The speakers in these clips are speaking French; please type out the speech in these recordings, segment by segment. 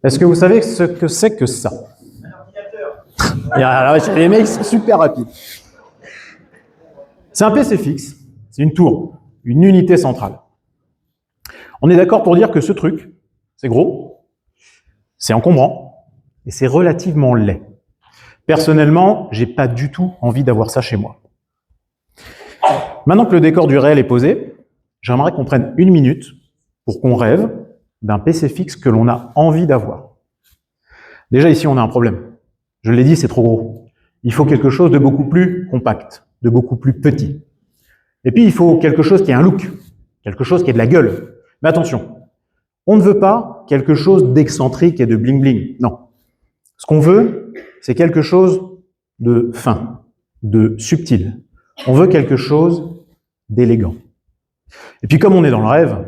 Est-ce que vous savez ce que c'est que ça? Et alors, les mecs sont super rapides. C'est un PC fixe, c'est une tour, une unité centrale. On est d'accord pour dire que ce truc, c'est gros, c'est encombrant et c'est relativement laid. Personnellement, j'ai pas du tout envie d'avoir ça chez moi. Maintenant que le décor du réel est posé, j'aimerais qu'on prenne une minute pour qu'on rêve d'un PC fixe que l'on a envie d'avoir. Déjà ici, on a un problème. Je l'ai dit, c'est trop gros. Il faut quelque chose de beaucoup plus compact, de beaucoup plus petit. Et puis, il faut quelque chose qui ait un look, quelque chose qui ait de la gueule. Mais attention, on ne veut pas quelque chose d'excentrique et de bling-bling. Non. Ce qu'on veut, c'est quelque chose de fin, de subtil. On veut quelque chose d'élégant. Et puis, comme on est dans le rêve,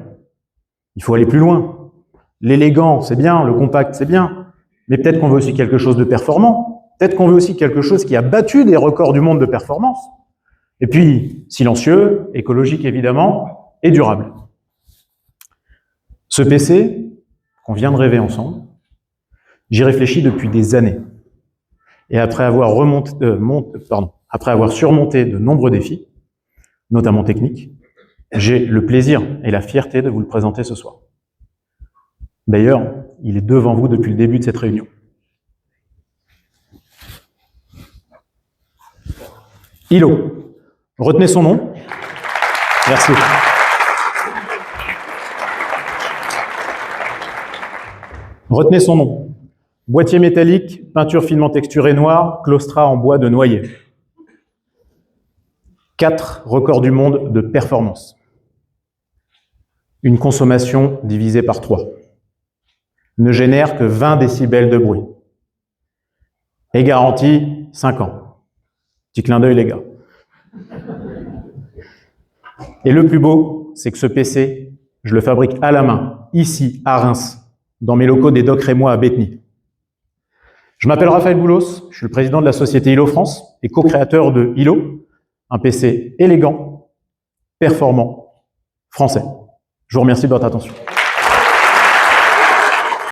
il faut aller plus loin. L'élégant, c'est bien, le compact, c'est bien, mais peut-être qu'on veut aussi quelque chose de performant. Peut-être qu'on veut aussi quelque chose qui a battu des records du monde de performance. Et puis, silencieux, écologique évidemment, et durable. Ce PC, qu'on vient de rêver ensemble, j'y réfléchis depuis des années. Et après avoir surmonté de nombreux défis, notamment techniques, j'ai le plaisir et la fierté de vous le présenter ce soir. D'ailleurs, il est devant vous depuis le début de cette réunion. Hilo. Retenez son nom. Merci. Retenez son nom. Boîtier métallique, peinture finement texturée noire, claustrat en bois de noyer. 4 records du monde de performance. Une consommation divisée par 3. Ne génère que 20 décibels de bruit. Et garantie 5 ans. Petit clin d'œil, les gars. Et le plus beau, c'est que ce PC, je le fabrique à la main, ici, à Reims, dans mes locaux des Docs Rémois à Bétheny. Je m'appelle Raphaël Boulos, je suis le président de la société Hilo France et co-créateur de Hilo, un PC élégant, performant, français. Je vous remercie de votre attention.